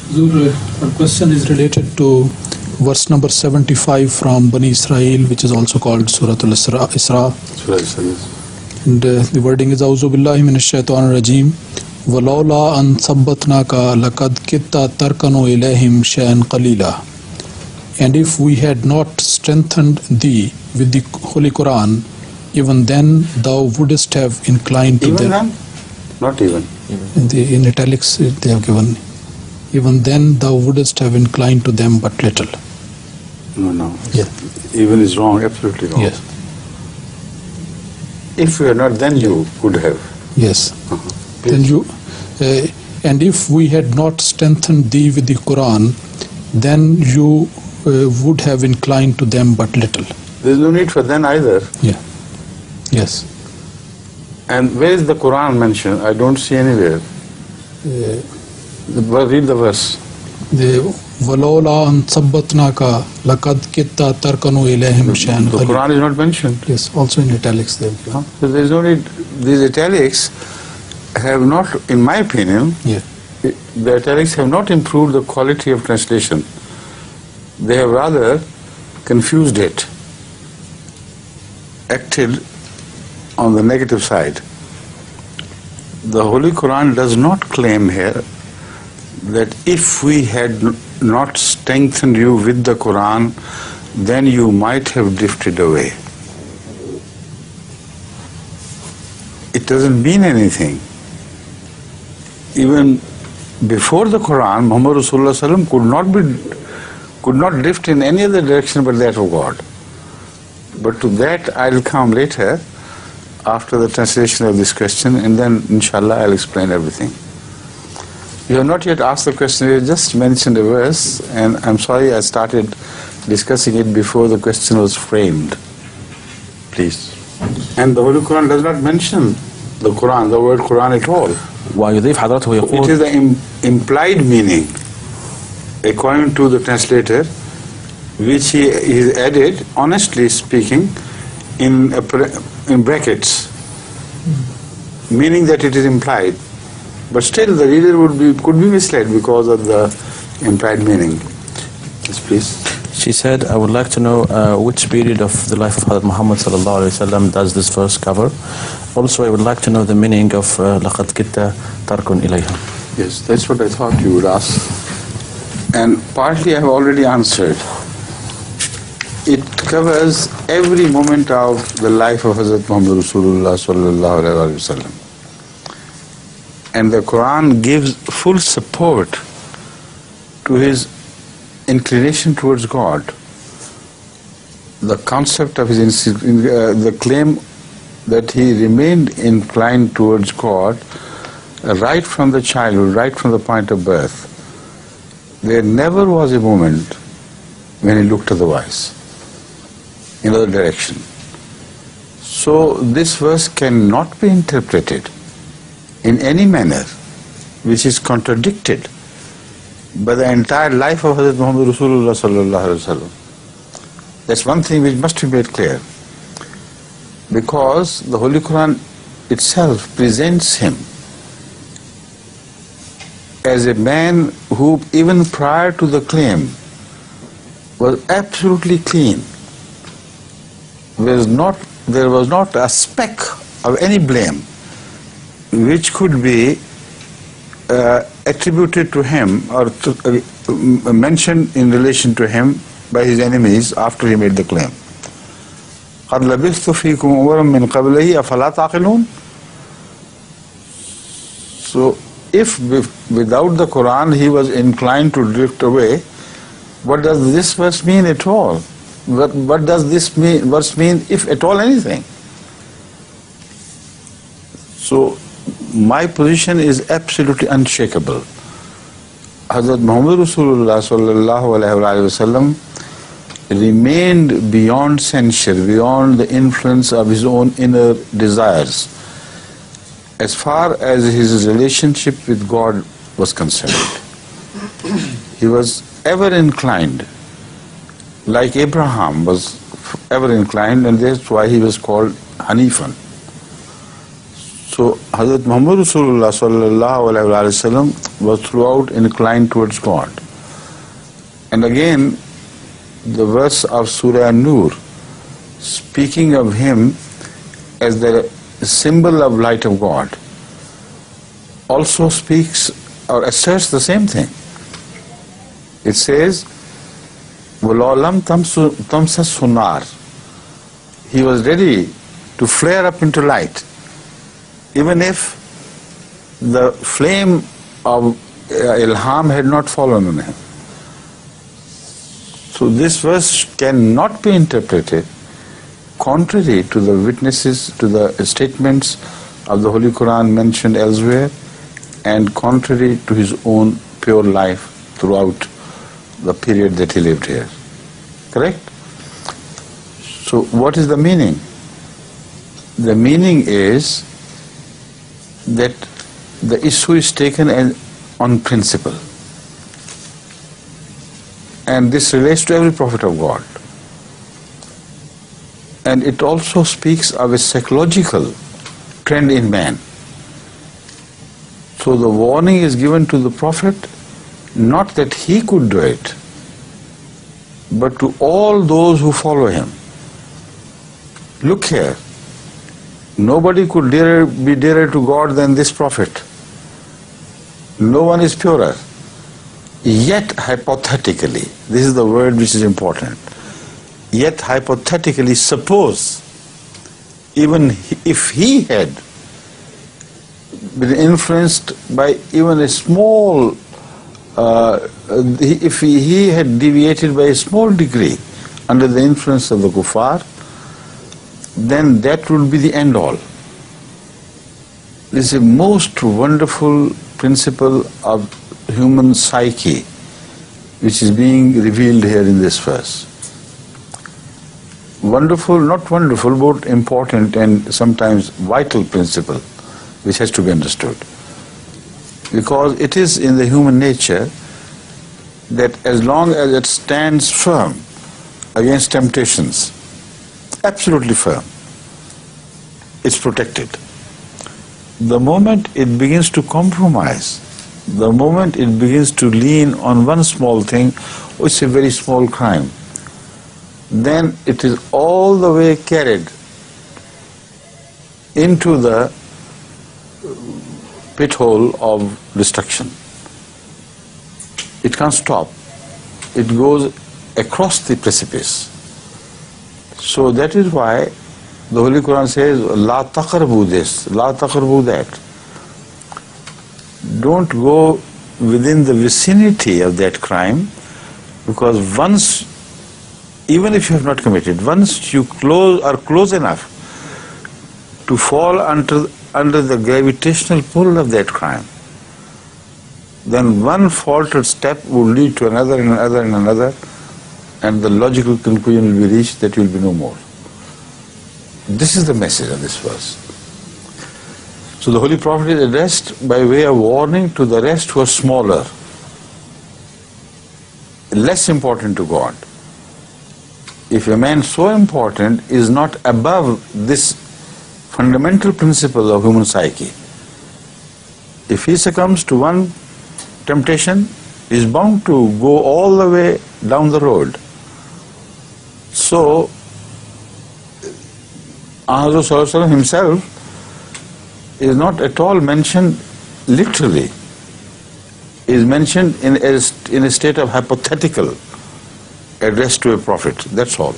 Zur, our question is related to verse number 75 from Bani Israel, which is also called Surah Al-Isra. And the wording is Auzu billahi minash shaitanir rajim. Walawla an sabbatnaka laqad kitta tarkanu ilayhim shay'an qalila. And if we had not strengthened thee with the Holy Quran, even then thou wouldst have inclined to them. Even then? Not even. In italics they have given. Even then thou wouldst have inclined to them but little. No. Yeah. Even is wrong, absolutely wrong. Yes. If you are not, then you would have. Yes. Then you, and if we had not strengthened thee with the Quran, then you would have inclined to them but little. There is no need for then either. Yeah. Yes. And where is the Quran mentioned? I don't see anywhere. Read the verse. وَلَوْلَا أَن ثَبَّتْنَاكَ لَقَدْ كِدتَّ تَرْكَنُ إِلَيْهِمْ شَيْئًا The قَلِيلًا. Quran is not mentioned. Yes, also in italics they have given. So there is no need. These italics have not, in my opinion, Yeah. the italics have not improved the quality of translation. They have rather confused it, acted on the negative side. The Holy Quran does not claim here that if we had not strengthened you with the Quran, then you might have drifted away. It doesn't mean anything. Even before the Quran, Muhammad Rasulullah Sallam could not drift in any other direction but that of God. But to that I'll come later after the translation of this question, and then inshallah I'll explain everything. You have not yet asked the question, you just mentioned a verse, and I'm sorry I started discussing it before the question was framed. Please. And the Holy Quran does not mention the Quran, the word Quran at all. ويضيف حضرته It يقول is the implied meaning, according to the translator, which he is added, honestly speaking, in brackets, meaning that it is implied. But still the reader could be misled because of the implied meaning. Yes, please. She said, I would like to know which period of the life of Hazrat Muhammad sallallahu alaihi wasallam does this verse cover. Also, I would like to know the meaning of لَقَدْ كِدْتَ تَرْكٌ إِلَيْهَا. Yes, that's what I thought you would ask. And partly I have already answered. It covers every moment of the life of Hazrat Muhammad Rasulullah sallallahu alaihi wasallam. And the Quran gives full support to his inclination towards God. The concept of his, the claim that he remained inclined towards God right from the childhood, right from the point of birth. There never was a moment when he looked otherwise, in other direction. So this verse cannot be interpreted in any manner which is contradicted by the entire life of Hazrat Muhammad Rasulullah sallallahu alaihi wasallam. That's one thing which must be made clear, because the Holy Quran itself presents him as a man who, even prior to the claim, was absolutely clean. There was not a speck of any blame which could be attributed to him or mentioned in relation to him by his enemies after he made the claim. قَدْ لَبِثْتُ فِيكُمْ عُمُرًا مِّن قَبْلِهِ أَفَلَا تَعْقِلُونَ. So if without the Quran he was inclined to drift away, what does this verse mean at all? What does this verse mean, if at all anything? So my position is absolutely unshakable. Hazrat Muhammad Rasulullah sallallahu alaihi wasallam remained beyond censure, beyond the influence of his own inner desires, as far as his relationship with God was concerned. He was ever inclined, like Abraham was ever inclined, and that's why he was called Hanifan. So Hazrat Muhammad Rasulullah sallallahu alaihi wasallam was throughout inclined towards God. And again, the verse of Surah An-Nur, speaking of him as the symbol of light of God, also speaks or asserts the same thing. It says, وَلَوْ لَمْ تَمْسَسْهُ نَارٌ. He was ready to flare up into light, even if the flame of ilham had not fallen on him. So this verse cannot be interpreted contrary to the witnesses, to the statements of the Holy Quran mentioned elsewhere, and contrary to his own pure life throughout the period that he lived here. Correct? So what is the meaning? The meaning is that the issue is taken on principle. And this relates to every prophet of God. And it also speaks of a psychological trend in man. So the warning is given to the prophet, not that he could do it, but to all those who follow him. Look here, nobody could be dearer to God than this prophet. No one is purer. Yet hypothetically, this is the word which is important, yet hypothetically, suppose even if he had been influenced by even a small, if he had deviated by a small degree under the influence of the kuffar, then that would be the end all. This is a most wonderful principle of human psyche which is being revealed here in this verse. Wonderful, not wonderful, but important and sometimes vital principle which has to be understood. Because it is in the human nature that as long as it stands firm against temptations, absolutely firm, it's protected. The moment it begins to compromise, the moment it begins to lean on one small thing, which is a very small crime, then it is all the way carried into the pit hole of destruction. It can't stop. It goes across the precipice. So that is why the Holy Quran says, La taqrabu this, La taqrabu that. Don't go within the vicinity of that crime, because once, even if you have not committed, once you are close enough to fall under the gravitational pull of that crime, then one faltered step will lead to another and another and another, and the logical conclusion will be reached that you will be no more. This is the message of this verse. So the Holy Prophet is addressed by way of warning to the rest who are smaller, less important to God. If a man so important is not above this fundamental principle of human psyche, if he succumbs to one temptation, he is bound to go all the way down the road. So Rasulullah himself is not at all mentioned literally. He is mentioned in a state of hypothetical address to a prophet. That's all.